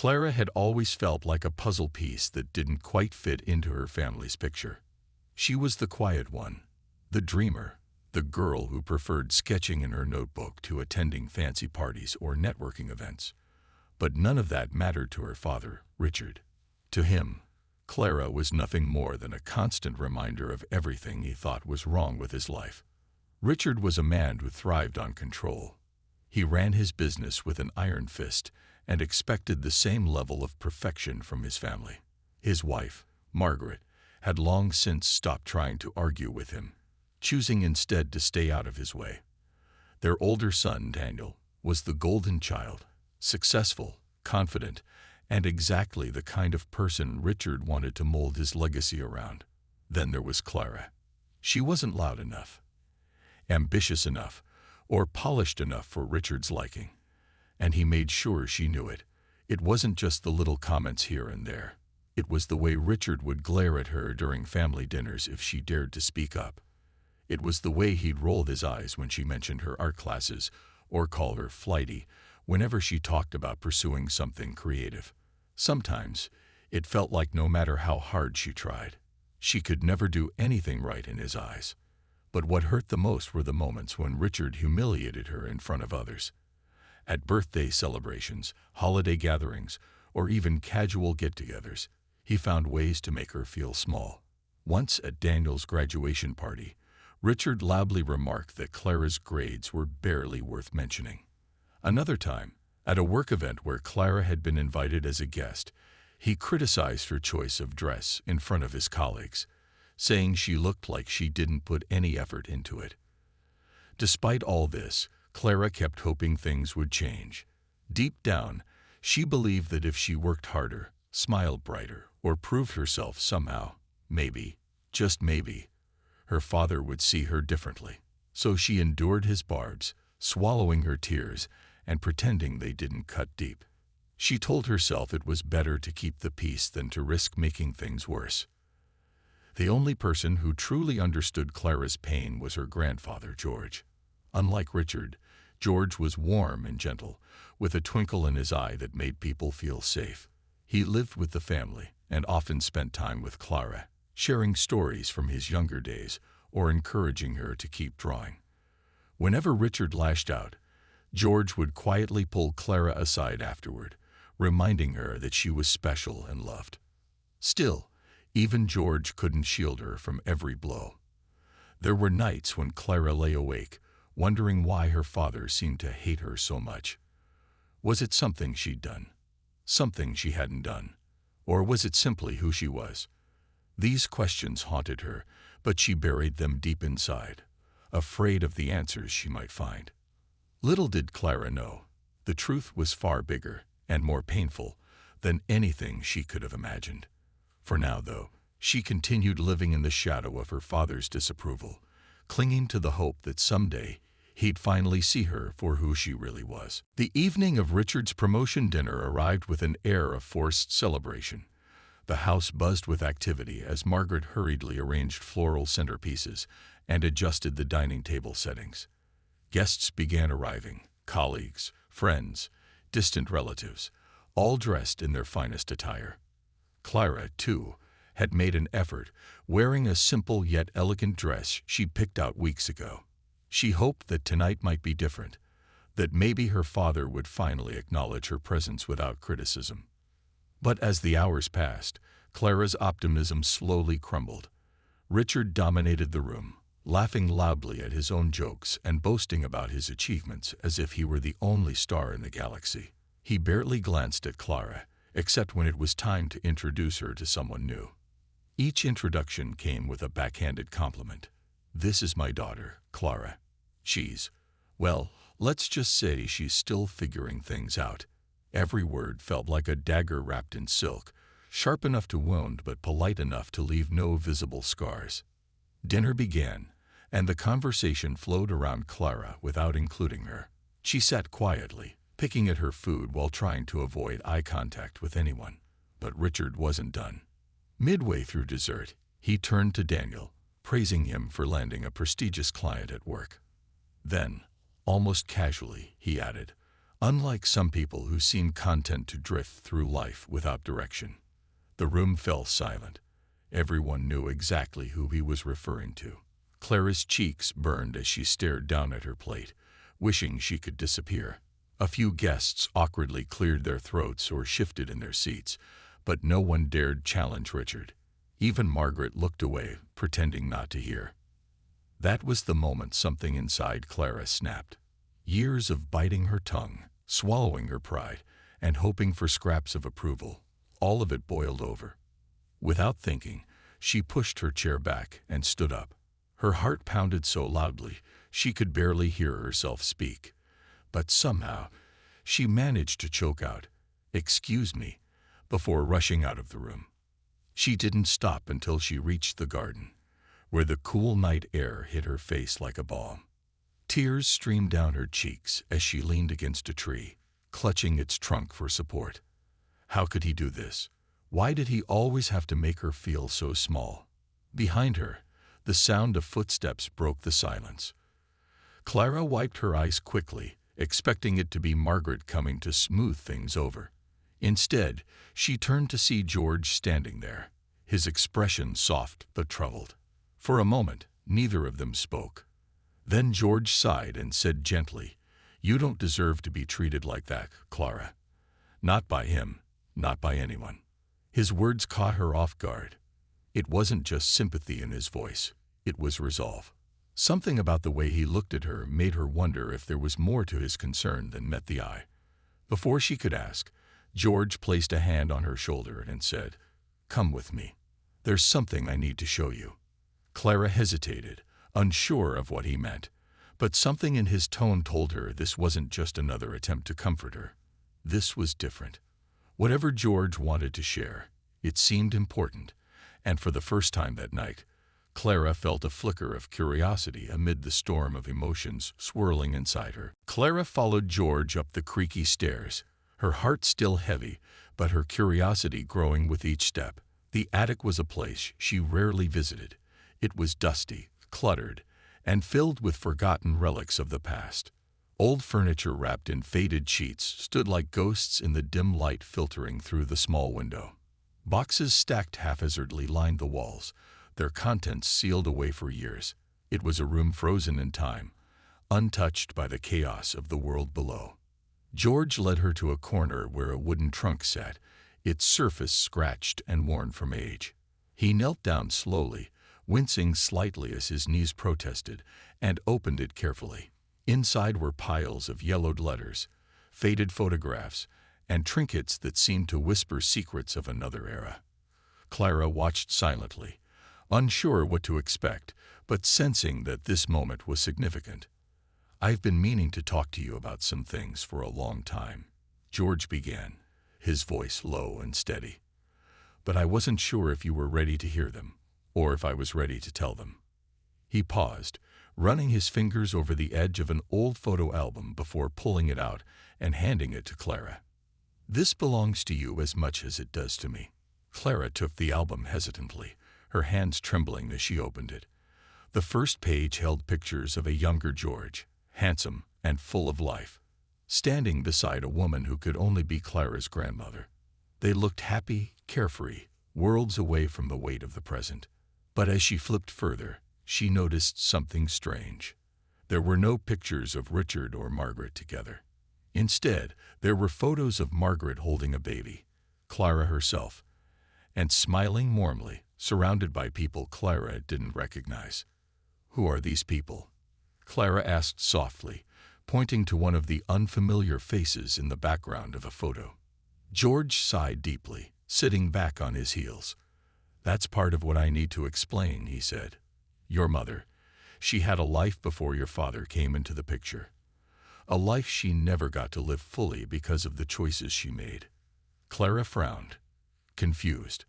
Clara had always felt like a puzzle piece that didn't quite fit into her family's picture. She was the quiet one, the dreamer, the girl who preferred sketching in her notebook to attending fancy parties or networking events. But none of that mattered to her father, Richard. To him, Clara was nothing more than a constant reminder of everything he thought was wrong with his life. Richard was a man who thrived on control. He ran his business with an iron fist and expected the same level of perfection from his family. His wife, Margaret, had long since stopped trying to argue with him, choosing instead to stay out of his way. Their older son, Daniel, was the golden child, successful, confident, and exactly the kind of person Richard wanted to mold his legacy around. Then there was Clara. She wasn't loud enough, ambitious enough, or polished enough for Richard's liking, and he made sure she knew it. It wasn't just the little comments here and there. It was the way Richard would glare at her during family dinners if she dared to speak up. It was the way he'd roll his eyes when she mentioned her art classes or call her flighty whenever she talked about pursuing something creative. Sometimes, it felt like no matter how hard she tried, she could never do anything right in his eyes. But what hurt the most were the moments when Richard humiliated her in front of others. At birthday celebrations, holiday gatherings, or even casual get-togethers, he found ways to make her feel small. Once at Daniel's graduation party, Richard loudly remarked that Clara's grades were barely worth mentioning. Another time, at a work event where Clara had been invited as a guest, he criticized her choice of dress in front of his colleagues, saying she looked like she didn't put any effort into it. Despite all this, Clara kept hoping things would change. Deep down, she believed that if she worked harder, smiled brighter, or proved herself somehow, maybe, just maybe, her father would see her differently. So she endured his barbs, swallowing her tears and pretending they didn't cut deep. She told herself it was better to keep the peace than to risk making things worse. The only person who truly understood Clara's pain was her grandfather, George. Unlike Richard, George was warm and gentle, with a twinkle in his eye that made people feel safe. He lived with the family and often spent time with Clara, sharing stories from his younger days or encouraging her to keep drawing. Whenever Richard lashed out, George would quietly pull Clara aside afterward, reminding her that she was special and loved. Still, even George couldn't shield her from every blow. There were nights when Clara lay awake, wondering why her father seemed to hate her so much. Was it something she'd done? Something she hadn't done? Or was it simply who she was? These questions haunted her, but she buried them deep inside, afraid of the answers she might find. Little did Clara know, the truth was far bigger and more painful than anything she could have imagined. For now, though, she continued living in the shadow of her father's disapproval, clinging to the hope that someday he'd finally see her for who she really was. The evening of Richard's promotion dinner arrived with an air of forced celebration. The house buzzed with activity as Margaret hurriedly arranged floral centerpieces and adjusted the dining table settings. Guests began arriving, colleagues, friends, distant relatives, all dressed in their finest attire. Clara, too, had made an effort, wearing a simple yet elegant dress she picked out weeks ago. She hoped that tonight might be different, that maybe her father would finally acknowledge her presence without criticism. But as the hours passed, Clara's optimism slowly crumbled. Richard dominated the room, laughing loudly at his own jokes and boasting about his achievements as if he were the only star in the galaxy. He barely glanced at Clara, except when it was time to introduce her to someone new. Each introduction came with a backhanded compliment. "This is my daughter, Clara. Well, let's just say she's still figuring things out." Every word felt like a dagger wrapped in silk, sharp enough to wound but polite enough to leave no visible scars. Dinner began, and the conversation flowed around Clara without including her. She sat quietly, picking at her food while trying to avoid eye contact with anyone. But Richard wasn't done. Midway through dessert, he turned to Daniel, praising him for landing a prestigious client at work. Then, almost casually, he added, Unlike some people who seem content to drift through life without direction, the room fell silent. Everyone knew exactly who he was referring to. Clara's cheeks burned as she stared down at her plate, wishing she could disappear. A few guests awkwardly cleared their throats or shifted in their seats, but no one dared challenge Richard. Even Margaret looked away, pretending not to hear. That was the moment something inside Clara snapped. Years of biting her tongue, swallowing her pride, and hoping for scraps of approval, all of it boiled over. Without thinking, she pushed her chair back and stood up. Her heart pounded so loudly she could barely hear herself speak. But somehow, she managed to choke out, "Excuse me," before rushing out of the room. She didn't stop until she reached the garden, where the cool night air hit her face like a balm. Tears streamed down her cheeks as she leaned against a tree, clutching its trunk for support. How could he do this? Why did he always have to make her feel so small? Behind her, the sound of footsteps broke the silence. Clara wiped her eyes quickly, expecting it to be Margaret coming to smooth things over. Instead, she turned to see George standing there, his expression soft but troubled. For a moment, neither of them spoke. Then George sighed and said gently, "You don't deserve to be treated like that, Clara. Not by him, not by anyone." His words caught her off guard. It wasn't just sympathy in his voice, it was resolve. Something about the way he looked at her made her wonder if there was more to his concern than met the eye. Before she could ask, George placed a hand on her shoulder and said, "Come with me. There's something I need to show you." Clara hesitated, unsure of what he meant, but something in his tone told her this wasn't just another attempt to comfort her. This was different. Whatever George wanted to share, it seemed important, and for the first time that night, Clara felt a flicker of curiosity amid the storm of emotions swirling inside her. Clara followed George up the creaky stairs, her heart still heavy, but her curiosity growing with each step. The attic was a place she rarely visited. It was dusty, cluttered, and filled with forgotten relics of the past. Old furniture wrapped in faded sheets stood like ghosts in the dim light filtering through the small window. Boxes stacked haphazardly lined the walls, their contents sealed away for years. It was a room frozen in time, untouched by the chaos of the world below. George led her to a corner where a wooden trunk sat, its surface scratched and worn from age. He knelt down slowly, wincing slightly as his knees protested, and opened it carefully. Inside were piles of yellowed letters, faded photographs, and trinkets that seemed to whisper secrets of another era. Clara watched silently, unsure what to expect, but sensing that this moment was significant. "I've been meaning to talk to you about some things for a long time," George began, his voice low and steady. "But I wasn't sure if you were ready to hear them, or if I was ready to tell them." He paused, running his fingers over the edge of an old photo album before pulling it out and handing it to Clara. "This belongs to you as much as it does to me." Clara took the album hesitantly, her hands trembling as she opened it. The first page held pictures of a younger George, handsome and full of life, standing beside a woman who could only be Clara's grandmother. They looked happy, carefree, worlds away from the weight of the present. But as she flipped further, she noticed something strange. There were no pictures of Richard or Margaret together. Instead, there were photos of Margaret holding a baby, Clara herself, and smiling warmly, surrounded by people Clara didn't recognize. "Who are these people?" Clara asked softly, pointing to one of the unfamiliar faces in the background of a photo. George sighed deeply, sitting back on his heels. "That's part of what I need to explain," he said. "Your mother, she had a life before your father came into the picture. A life she never got to live fully because of the choices she made." Clara frowned, confused.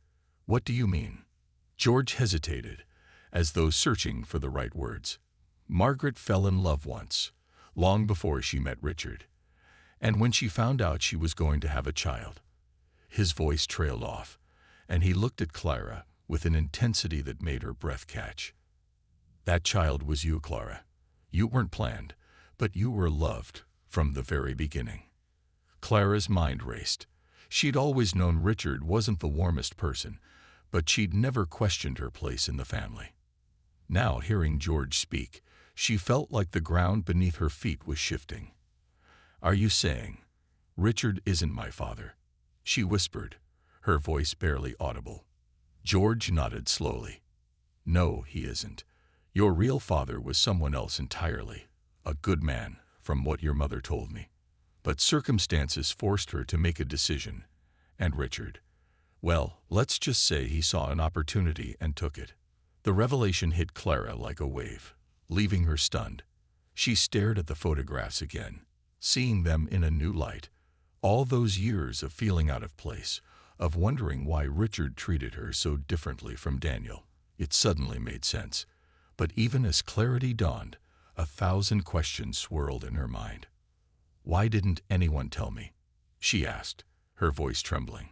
"What do you mean?" George hesitated, as though searching for the right words. "Margaret fell in love once, long before she met Richard, and when she found out she was going to have a child." His voice trailed off, and he looked at Clara with an intensity that made her breath catch. "That child was you, Clara. You weren't planned, but you were loved from the very beginning." Clara's mind raced. She'd always known Richard wasn't the warmest person, but she'd never questioned her place in the family. Now, hearing George speak, she felt like the ground beneath her feet was shifting. "Are you saying Richard isn't my father?" she whispered, her voice barely audible. George nodded slowly. "No, he isn't. Your real father was someone else entirely, a good man, from what your mother told me. But circumstances forced her to make a decision, and Richard, well, let's just say he saw an opportunity and took it." The revelation hit Clara like a wave, leaving her stunned. She stared at the photographs again, seeing them in a new light. All those years of feeling out of place, of wondering why Richard treated her so differently from Daniel, it suddenly made sense. But even as clarity dawned, 1,000 questions swirled in her mind. "Why didn't anyone tell me?" she asked, her voice trembling.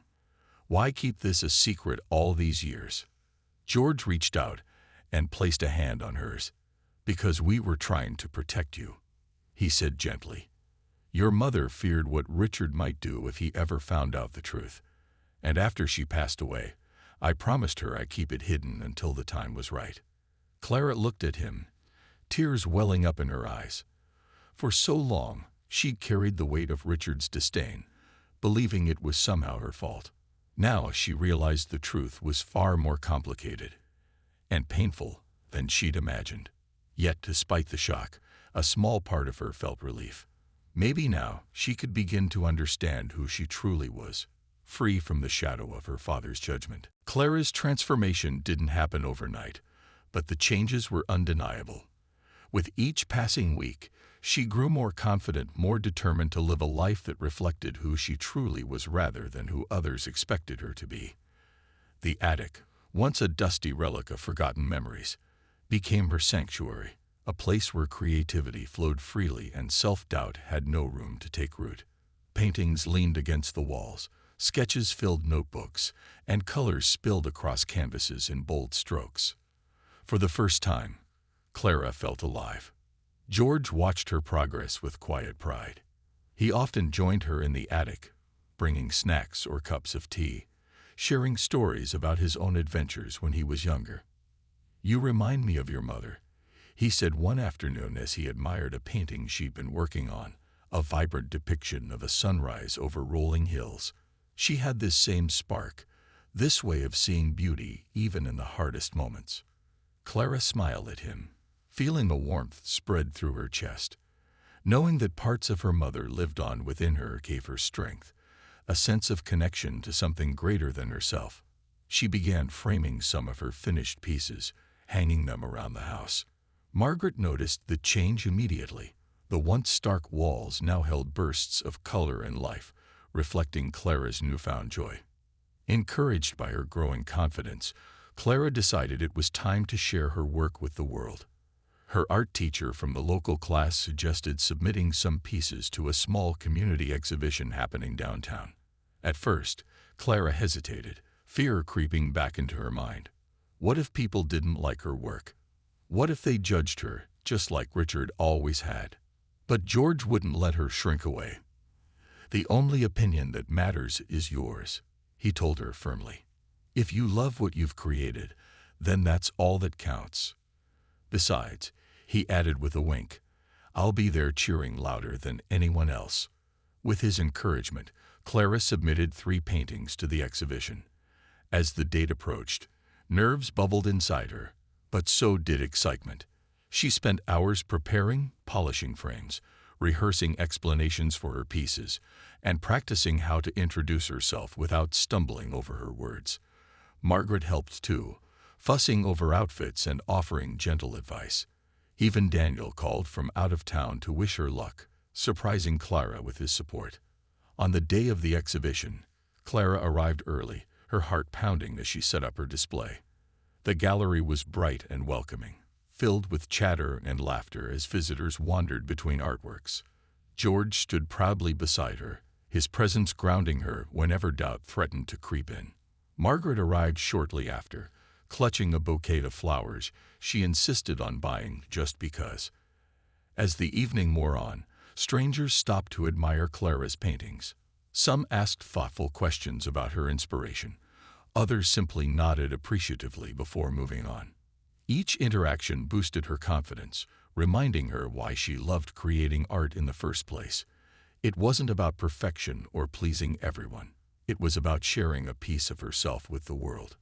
"Why keep this a secret all these years?" George reached out and placed a hand on hers. "Because we were trying to protect you," he said gently. "Your mother feared what Richard might do if he ever found out the truth. And after she passed away, I promised her I'd keep it hidden until the time was right." Clara looked at him, tears welling up in her eyes. For so long, she'd carried the weight of Richard's disdain, believing it was somehow her fault. Now she realized the truth was far more complicated and painful than she'd imagined. Yet, despite the shock, a small part of her felt relief. Maybe now she could begin to understand who she truly was, free from the shadow of her father's judgment. Clara's transformation didn't happen overnight, but the changes were undeniable. With each passing week, she grew more confident, more determined to live a life that reflected who she truly was rather than who others expected her to be. The attic, once a dusty relic of forgotten memories, became her sanctuary, a place where creativity flowed freely and self-doubt had no room to take root. Paintings leaned against the walls, sketches filled notebooks, and colors spilled across canvases in bold strokes. For the first time, Clara felt alive. George watched her progress with quiet pride. He often joined her in the attic, bringing snacks or cups of tea, sharing stories about his own adventures when he was younger. "You remind me of your mother," he said one afternoon as he admired a painting she'd been working on, a vibrant depiction of a sunrise over rolling hills. She had this same spark, this way of seeing beauty even in the hardest moments. Clara smiled at him, feeling a warmth spread through her chest. Knowing that parts of her mother lived on within her gave her strength, a sense of connection to something greater than herself. She began framing some of her finished pieces, hanging them around the house. Margaret noticed the change immediately. The once stark walls now held bursts of color and life, reflecting Clara's newfound joy. Encouraged by her growing confidence, Clara decided it was time to share her work with the world. Her art teacher from the local class suggested submitting some pieces to a small community exhibition happening downtown. At first, Clara hesitated, fear creeping back into her mind. What if people didn't like her work? What if they judged her, just like Richard always had? But George wouldn't let her shrink away. "The only opinion that matters is yours," he told her firmly. "If you love what you've created, then that's all that counts. Besides," he added with a wink, "I'll be there cheering louder than anyone else." With his encouragement, Clara submitted 3 paintings to the exhibition. As the date approached, nerves bubbled inside her, but so did excitement. She spent hours preparing, polishing frames, rehearsing explanations for her pieces, and practicing how to introduce herself without stumbling over her words. Margaret helped too, fussing over outfits and offering gentle advice. Even Daniel called from out of town to wish her luck, surprising Clara with his support. On the day of the exhibition, Clara arrived early, her heart pounding as she set up her display. The gallery was bright and welcoming, filled with chatter and laughter as visitors wandered between artworks. George stood proudly beside her, his presence grounding her whenever doubt threatened to creep in. Margaret arrived shortly after, clutching a bouquet of flowers she insisted on buying just because. As the evening wore on, strangers stopped to admire Clara's paintings. Some asked thoughtful questions about her inspiration. Others simply nodded appreciatively before moving on. Each interaction boosted her confidence, reminding her why she loved creating art in the first place. It wasn't about perfection or pleasing everyone. It was about sharing a piece of herself with the world.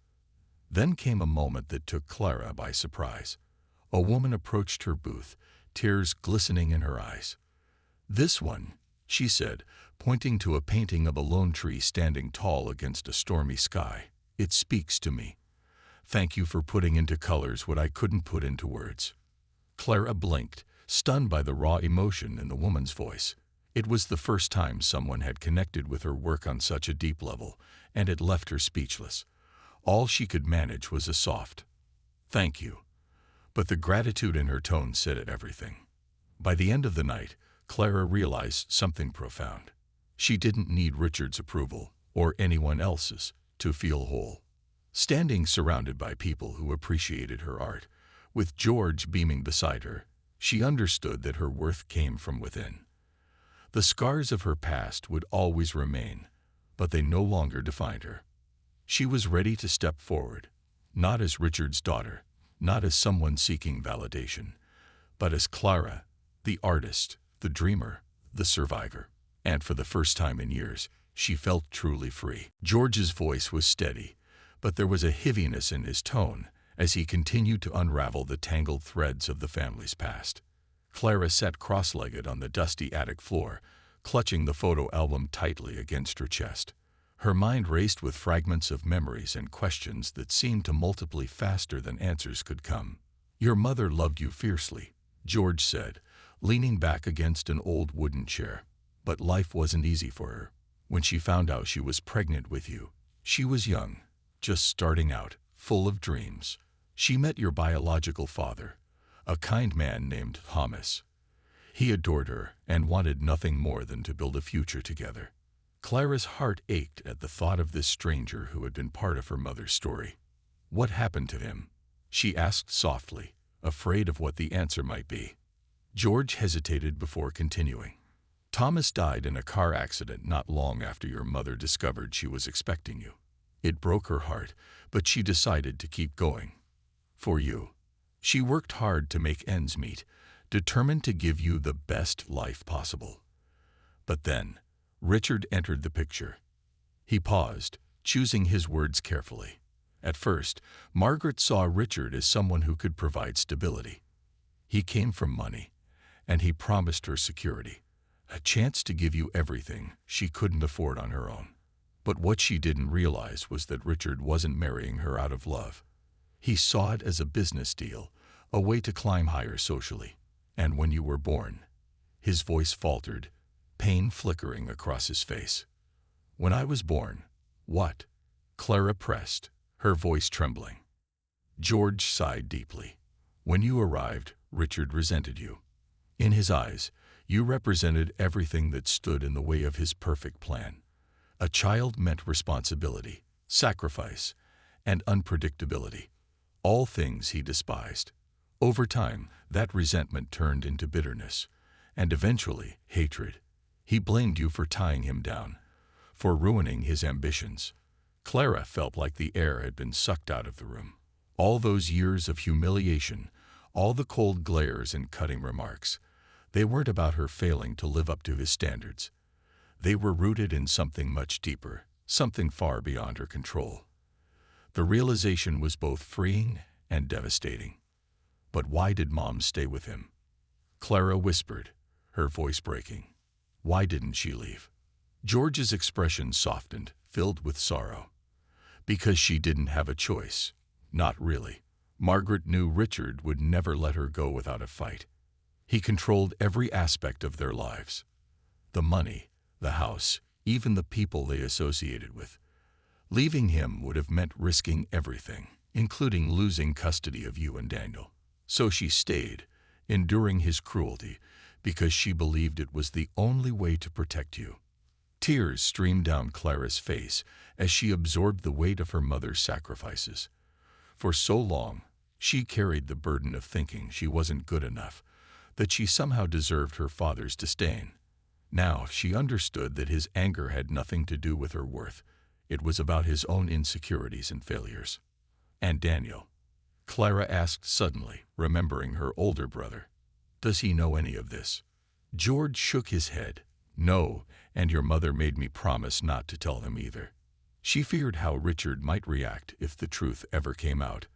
Then came a moment that took Clara by surprise. A woman approached her booth, tears glistening in her eyes. "This one," she said, pointing to a painting of a lone tree standing tall against a stormy sky. "It speaks to me. Thank you for putting into colors what I couldn't put into words." Clara blinked, stunned by the raw emotion in the woman's voice. It was the first time someone had connected with her work on such a deep level, and it left her speechless. All she could manage was a soft, "Thank you." But the gratitude in her tone said everything. By the end of the night, Clara realized something profound. She didn't need Richard's approval, or anyone else's, to feel whole. Standing surrounded by people who appreciated her art, with George beaming beside her, she understood that her worth came from within. The scars of her past would always remain, but they no longer defined her. She was ready to step forward, not as Richard's daughter, not as someone seeking validation, but as Clara, the artist, the dreamer, the survivor. And for the first time in years, she felt truly free. George's voice was steady, but there was a heaviness in his tone as he continued to unravel the tangled threads of the family's past. Clara sat cross-legged on the dusty attic floor, clutching the photo album tightly against her chest. Her mind raced with fragments of memories and questions that seemed to multiply faster than answers could come. "Your mother loved you fiercely," George said, leaning back against an old wooden chair. "But life wasn't easy for her. When she found out she was pregnant with you, she was young, just starting out, full of dreams. She met your biological father, a kind man named Thomas. He adored her and wanted nothing more than to build a future together." Clara's heart ached at the thought of this stranger who had been part of her mother's story. "What happened to him?" she asked softly, afraid of what the answer might be. George hesitated before continuing. "Thomas died in a car accident not long after your mother discovered she was expecting you. It broke her heart, but she decided to keep going. For you. She worked hard to make ends meet, determined to give you the best life possible. But then, Richard entered the picture." He paused, choosing his words carefully. At first, Margaret saw Richard as someone who could provide stability. He came from money, and he promised her security, a chance to give you everything she couldn't afford on her own. But what she didn't realize was that Richard wasn't marrying her out of love. He saw it as a business deal, a way to climb higher socially. "And when you were born," his voice faltered, pain flickering across his face. "When I was born, what?" Clara pressed, her voice trembling. George sighed deeply. "When you arrived, Richard resented you. In his eyes, you represented everything that stood in the way of his perfect plan. A child meant responsibility, sacrifice, and unpredictability, all things he despised. Over time, that resentment turned into bitterness, and eventually hatred. He blamed you for tying him down, for ruining his ambitions." Clara felt like the air had been sucked out of the room. All those years of humiliation, all the cold glares and cutting remarks, they weren't about her failing to live up to his standards. They were rooted in something much deeper, something far beyond her control. The realization was both freeing and devastating. "But why did Mom stay with him?" Clara whispered, her voice breaking. "Why didn't she leave?" George's expression softened, filled with sorrow. "Because she didn't have a choice. Not really. Margaret knew Richard would never let her go without a fight. He controlled every aspect of their lives. The money, the house, even the people they associated with. Leaving him would have meant risking everything, including losing custody of you and Daniel. So she stayed, enduring his cruelty, because she believed it was the only way to protect you." Tears streamed down Clara's face as she absorbed the weight of her mother's sacrifices. For so long, she carried the burden of thinking she wasn't good enough, that she somehow deserved her father's disdain. Now she understood that his anger had nothing to do with her worth. It was about his own insecurities and failures. "And Daniel?" Clara asked suddenly, remembering her older brother. "Does he know any of this?" George shook his head. "No, and your mother made me promise not to tell him either. She feared how Richard might react if the truth ever came out.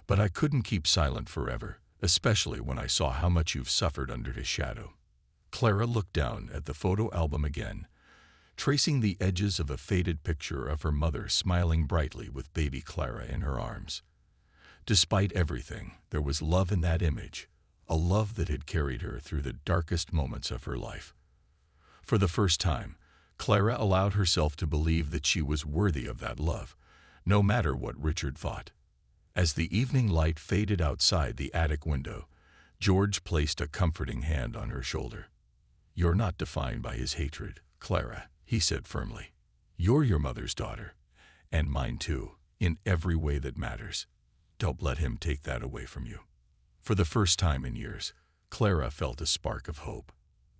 But I couldn't keep silent forever, especially when I saw how much you've suffered under his shadow." Clara looked down at the photo album again, tracing the edges of a faded picture of her mother smiling brightly with baby Clara in her arms. Despite everything, there was love in that image, a love that had carried her through the darkest moments of her life. For the first time, Clara allowed herself to believe that she was worthy of that love, no matter what Richard thought. As the evening light faded outside the attic window, George placed a comforting hand on her shoulder. "You're not defined by his hatred, Clara," he said firmly. "You're your mother's daughter, and mine too, in every way that matters. Don't let him take that away from you." For the first time in years, Clara felt a spark of hope.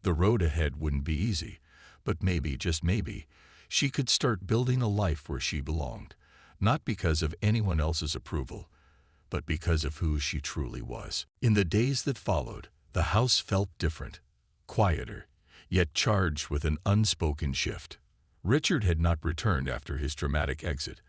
The road ahead wouldn't be easy, but maybe, just maybe, she could start building a life where she belonged, not because of anyone else's approval, but because of who she truly was. In the days that followed, the house felt different, quieter, yet charged with an unspoken shift. Richard had not returned after his dramatic exit,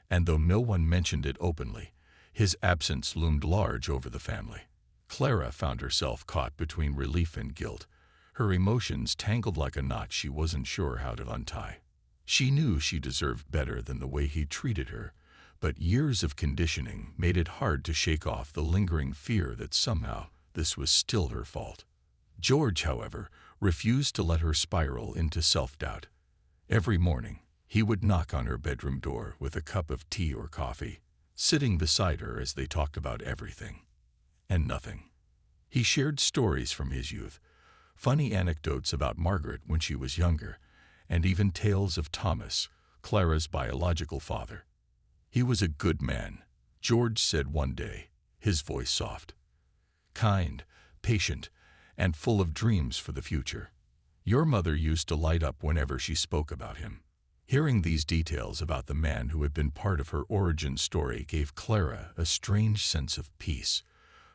and though no one mentioned it openly, his absence loomed large over the family. Clara found herself caught between relief and guilt, her emotions tangled like a knot she wasn't sure how to untie. She knew she deserved better than the way he treated her, but years of conditioning made it hard to shake off the lingering fear that somehow this was still her fault. George, however, refused to let her spiral into self-doubt. Every morning, he would knock on her bedroom door with a cup of tea or coffee, sitting beside her as they talked about everything and nothing. He shared stories from his youth, funny anecdotes about Margaret when she was younger, and even tales of Thomas, Clara's biological father. "He was a good man," George said one day, his voice soft. "Kind, patient, and full of dreams for the future. Your mother used to light up whenever she spoke about him." Hearing these details about the man who had been part of her origin story gave Clara a strange sense of peace.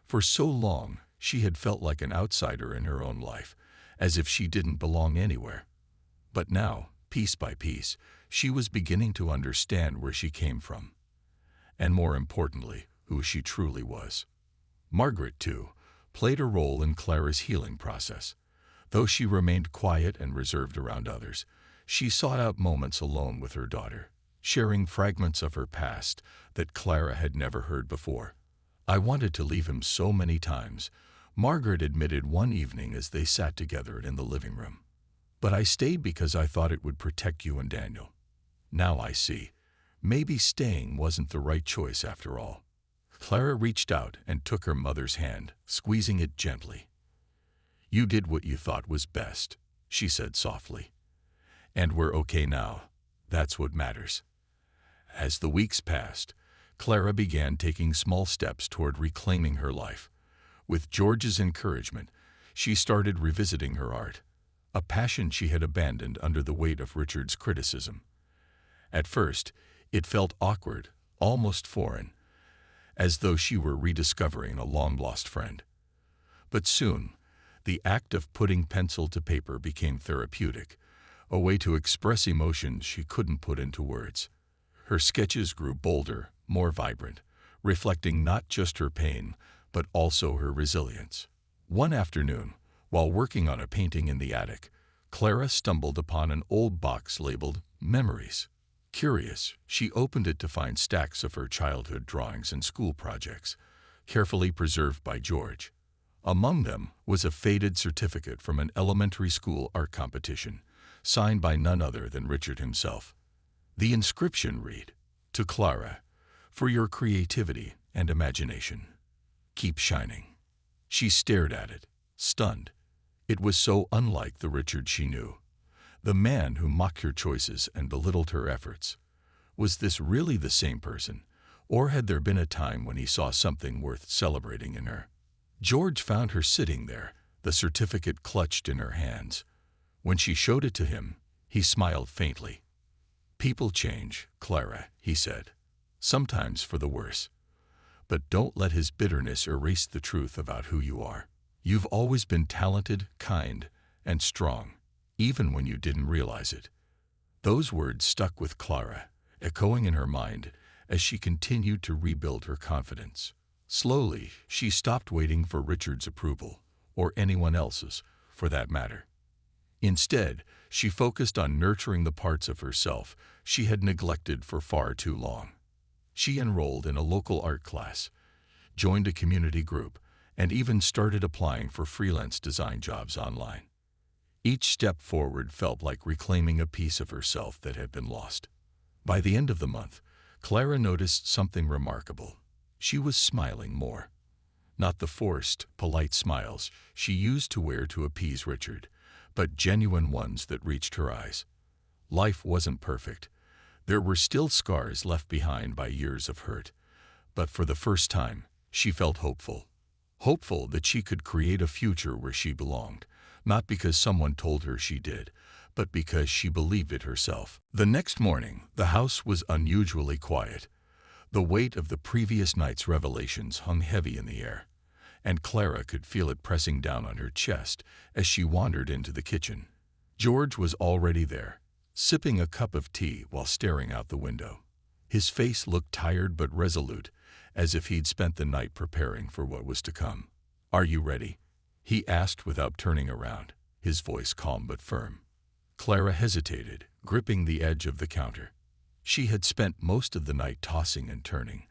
For so long, she had felt like an outsider in her own life, as if she didn't belong anywhere. But now, piece by piece, she was beginning to understand where she came from, and more importantly, who she truly was. Margaret, too, played a role in Clara's healing process. Though she remained quiet and reserved around others, she sought out moments alone with her daughter, sharing fragments of her past that Clara had never heard before. "I wanted to leave him so many times," Margaret admitted one evening as they sat together in the living room. "But I stayed because I thought it would protect you and Daniel. Now I see. Maybe staying wasn't the right choice after all." Clara reached out and took her mother's hand, squeezing it gently. "You did what you thought was best," she said softly. "And we're okay now. That's what matters." As the weeks passed, Clara began taking small steps toward reclaiming her life. With George's encouragement, she started revisiting her art, a passion she had abandoned under the weight of Richard's criticism. At first, it felt awkward, almost foreign, as though she were rediscovering a long-lost friend. But soon, the act of putting pencil to paper became therapeutic, a way to express emotions she couldn't put into words. Her sketches grew bolder, more vibrant, reflecting not just her pain, but also her resilience. One afternoon, while working on a painting in the attic, Clara stumbled upon an old box labeled Memories. Curious, she opened it to find stacks of her childhood drawings and school projects, carefully preserved by George. Among them was a faded certificate from an elementary school art competition, signed by none other than Richard himself. The inscription read, "To Clara, for your creativity and imagination. Keep shining." She stared at it, stunned. It was so unlike the Richard she knew, the man who mocked her choices and belittled her efforts. Was this really the same person, or had there been a time when he saw something worth celebrating in her? George found her sitting there, the certificate clutched in her hands. When she showed it to him, he smiled faintly. "People change, Clara," he said. "Sometimes for the worse. But don't let his bitterness erase the truth about who you are. You've always been talented, kind, and strong, even when you didn't realize it." Those words stuck with Clara, echoing in her mind as she continued to rebuild her confidence. Slowly, she stopped waiting for Richard's approval, or anyone else's, for that matter. Instead, she focused on nurturing the parts of herself she had neglected for far too long. She enrolled in a local art class, joined a community group, and even started applying for freelance design jobs online. Each step forward felt like reclaiming a piece of herself that had been lost. By the end of the month, Clara noticed something remarkable. She was smiling more. Not the forced, polite smiles she used to wear to appease Richard, but genuine ones that reached her eyes. Life wasn't perfect. There were still scars left behind by years of hurt. But for the first time, she felt hopeful. Hopeful that she could create a future where she belonged, not because someone told her she did, but because she believed it herself. The next morning, the house was unusually quiet. The weight of the previous night's revelations hung heavy in the air, and Clara could feel it pressing down on her chest as she wandered into the kitchen. George was already there, sipping a cup of tea while staring out the window. His face looked tired but resolute, as if he'd spent the night preparing for what was to come. "Are you ready?" he asked without turning around, his voice calm but firm. Clara hesitated, gripping the edge of the counter. She had spent most of the night tossing and turning,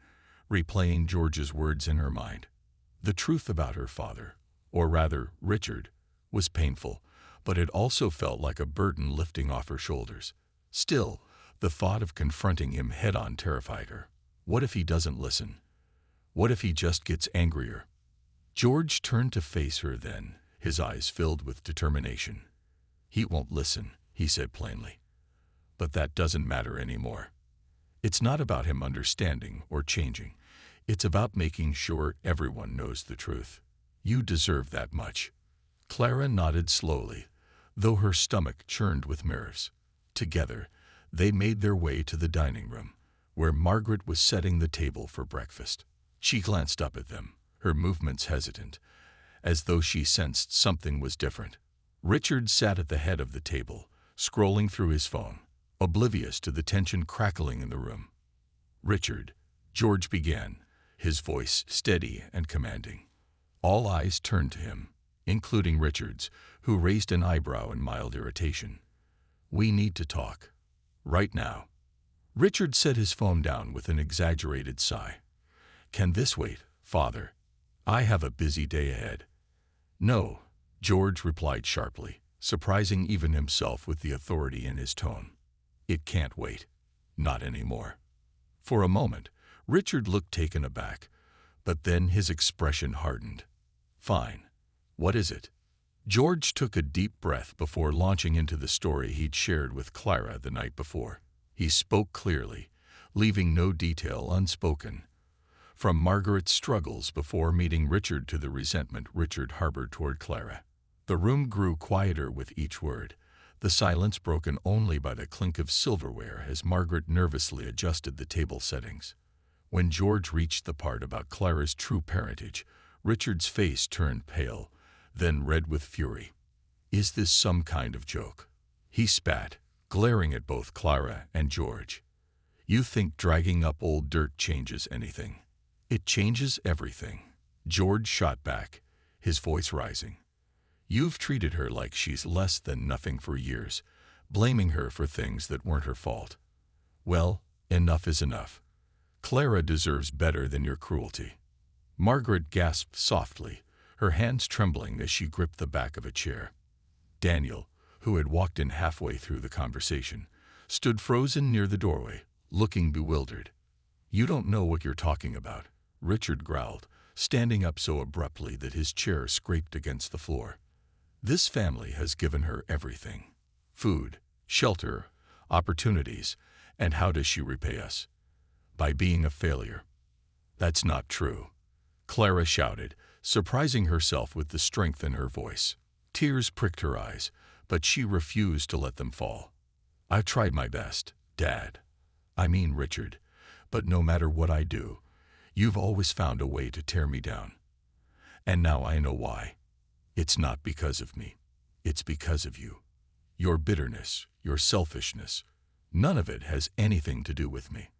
replaying George's words in her mind. The truth about her father, or rather Richard, was painful, but it also felt like a burden lifting off her shoulders. Still, the thought of confronting him head-on terrified her. What if he doesn't listen? What if he just gets angrier? George turned to face her then, his eyes filled with determination. "He won't listen," he said plainly. "But that doesn't matter anymore. It's not about him understanding or changing. It's about making sure everyone knows the truth. You deserve that much." Clara nodded slowly, though her stomach churned with nerves. Together, they made their way to the dining room, where Margaret was setting the table for breakfast. She glanced up at them, her movements hesitant, as though she sensed something was different. Richard sat at the head of the table, scrolling through his phone, oblivious to the tension crackling in the room. "Richard," George began, his voice steady and commanding. All eyes turned to him, including Richard's, who raised an eyebrow in mild irritation. "We need to talk. Right now." Richard set his phone down with an exaggerated sigh. "Can this wait, Father? I have a busy day ahead." "No," George replied sharply, surprising even himself with the authority in his tone. "It can't wait. Not anymore." For a moment, Richard looked taken aback, but then his expression hardened. "Fine. What is it?" George took a deep breath before launching into the story he'd shared with Clara the night before. He spoke clearly, leaving no detail unspoken. From Margaret's struggles before meeting Richard to the resentment Richard harbored toward Clara. The room grew quieter with each word, the silence broken only by the clink of silverware as Margaret nervously adjusted the table settings. When George reached the part about Clara's true parentage, Richard's face turned pale, then red with fury. "Is this some kind of joke?" he spat, glaring at both Clara and George. "You think dragging up old dirt changes anything?" "It changes everything," George shot back, his voice rising. "You've treated her like she's less than nothing for years, blaming her for things that weren't her fault. Well, enough is enough. Clara deserves better than your cruelty." Margaret gasped softly, her hands trembling as she gripped the back of a chair. Daniel, who had walked in halfway through the conversation, stood frozen near the doorway, looking bewildered. "You don't know what you're talking about," Richard growled, standing up so abruptly that his chair scraped against the floor. "This family has given her everything. Food, shelter, opportunities, and how does she repay us? By being a failure." "That's not true," Clara shouted, surprising herself with the strength in her voice. Tears pricked her eyes, but she refused to let them fall. "I've tried my best, Dad. I mean, Richard, but no matter what I do, you've always found a way to tear me down. And now I know why. It's not because of me. It's because of you. Your bitterness, your selfishness, none of it has anything to do with me."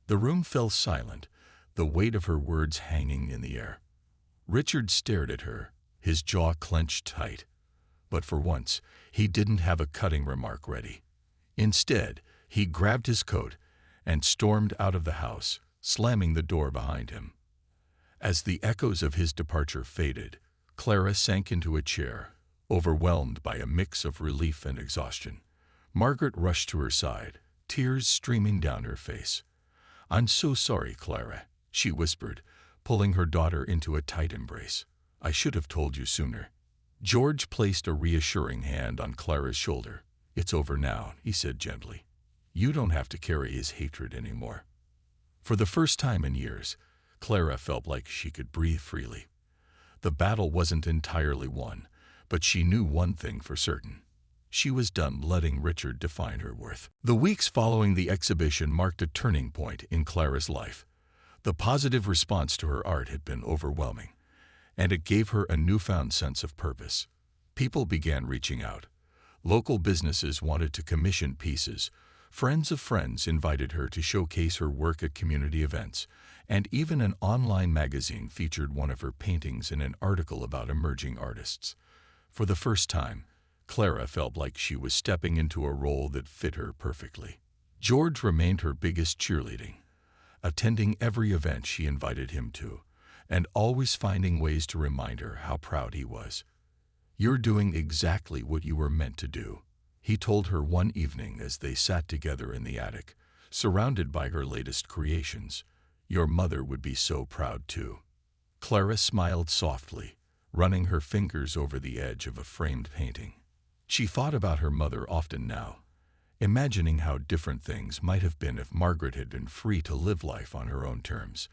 The room fell silent, the weight of her words hanging in the air. Richard stared at her, his jaw clenched tight. But for once, he didn't have a cutting remark ready. Instead, he grabbed his coat and stormed out of the house, slamming the door behind him. As the echoes of his departure faded, Clara sank into a chair, overwhelmed by a mix of relief and exhaustion. Margaret rushed to her side, tears streaming down her face. "I'm so sorry, Clara," she whispered, pulling her daughter into a tight embrace. "I should have told you sooner." George placed a reassuring hand on Clara's shoulder. "It's over now," he said gently. "You don't have to carry his hatred anymore." For the first time in years, Clara felt like she could breathe freely. The battle wasn't entirely won, but she knew one thing for certain. She was done letting Richard define her worth. The weeks following the exhibition marked a turning point in Clara's life. The positive response to her art had been overwhelming, and it gave her a newfound sense of purpose. People began reaching out. Local businesses wanted to commission pieces. Friends of friends invited her to showcase her work at community events, and even an online magazine featured one of her paintings in an article about emerging artists. For the first time, Clara felt like she was stepping into a role that fit her perfectly. George remained her biggest cheerleading, attending every event she invited him to, and always finding ways to remind her how proud he was. "You're doing exactly what you were meant to do," he told her one evening as they sat together in the attic, surrounded by her latest creations. "Your mother would be so proud too." Clara smiled softly, running her fingers over the edge of a framed painting. She thought about her mother often now, imagining how different things might have been if Margaret had been free to live life on her own terms.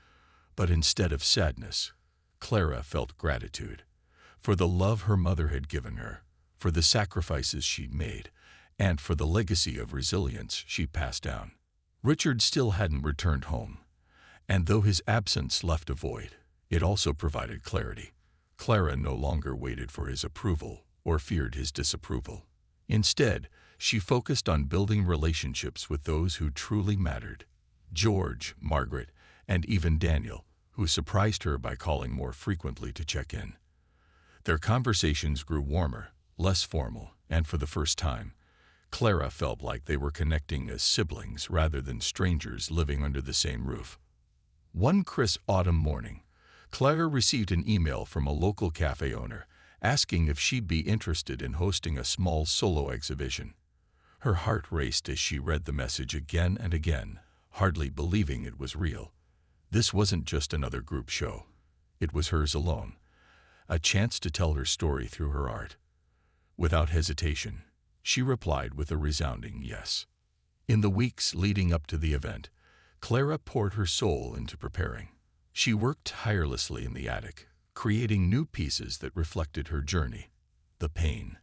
But instead of sadness, Clara felt gratitude for the love her mother had given her, for the sacrifices she'd made, and for the legacy of resilience she passed down. Richard still hadn't returned home, and though his absence left a void, it also provided clarity. Clara no longer waited for his approval or feared his disapproval. Instead, she focused on building relationships with those who truly mattered. George, Margaret, and even Daniel, who surprised her by calling more frequently to check in. Their conversations grew warmer, less formal, and for the first time, Clara felt like they were connecting as siblings rather than strangers living under the same roof. One crisp autumn morning, Clara received an email from a local cafe owner asking if she'd be interested in hosting a small solo exhibition. Her heart raced as she read the message again and again, hardly believing it was real. This wasn't just another group show. It was hers alone, a chance to tell her story through her art. Without hesitation, she replied with a resounding yes. In the weeks leading up to the event, Clara poured her soul into preparing. She worked tirelessly in the attic, creating new pieces that reflected her journey. The pain,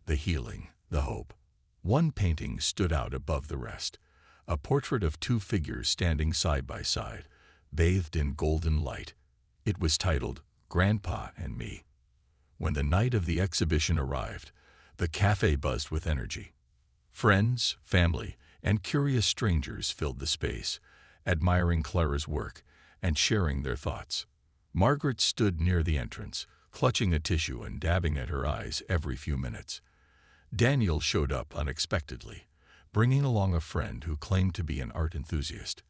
the healing, the hope. One painting stood out above the rest, a portrait of two figures standing side by side, bathed in golden light. It was titled, "Grandpa and Me." When the night of the exhibition arrived, the cafe buzzed with energy. Friends, family, and curious strangers filled the space, admiring Clara's work and sharing their thoughts. Margaret stood near the entrance, clutching a tissue and dabbing at her eyes every few minutes. Daniel showed up unexpectedly, bringing along a friend who claimed to be an art enthusiast.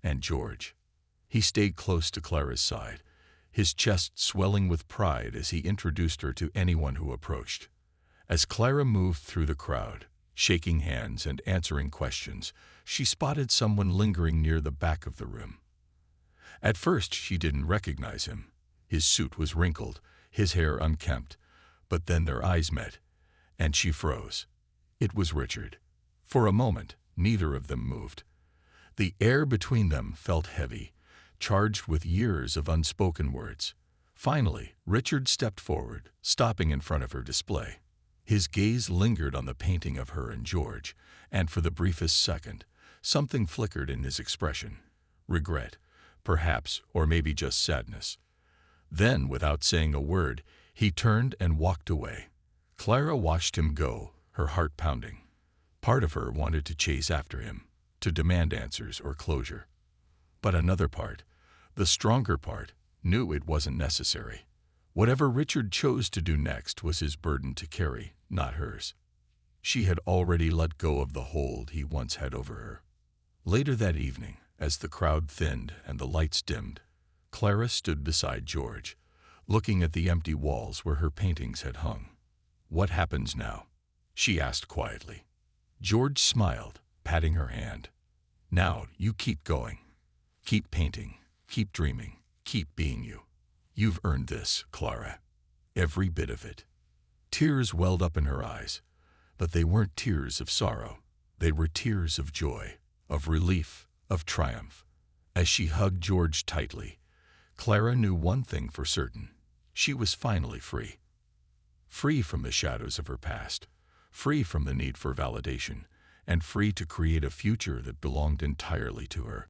And George. He stayed close to Clara's side, his chest swelling with pride as he introduced her to anyone who approached. As Clara moved through the crowd, shaking hands and answering questions, she spotted someone lingering near the back of the room. At first, she didn't recognize him. His suit was wrinkled, his hair unkempt, but then their eyes met, and she froze. It was Richard. For a moment, neither of them moved. The air between them felt heavy, charged with years of unspoken words. Finally, Richard stepped forward, stopping in front of her display. His gaze lingered on the painting of her and George, and for the briefest second, something flickered in his expression. Regret, perhaps, or maybe just sadness. Then, without saying a word, he turned and walked away. Clara watched him go, her heart pounding. Part of her wanted to chase after him, to demand answers or closure. But another part, the stronger part, knew it wasn't necessary. Whatever Richard chose to do next was his burden to carry, not hers. She had already let go of the hold he once had over her. Later that evening, as the crowd thinned and the lights dimmed, Clara stood beside George, looking at the empty walls where her paintings had hung. "What happens now?" she asked quietly. George smiled, patting her hand. "Now you keep going. Keep painting, keep dreaming, keep being you. You've earned this, Clara. Every bit of it." Tears welled up in her eyes, but they weren't tears of sorrow. They were tears of joy, of relief, of triumph. As she hugged George tightly, Clara knew one thing for certain. She was finally free. Free from the shadows of her past, free from the need for validation, and free to create a future that belonged entirely to her.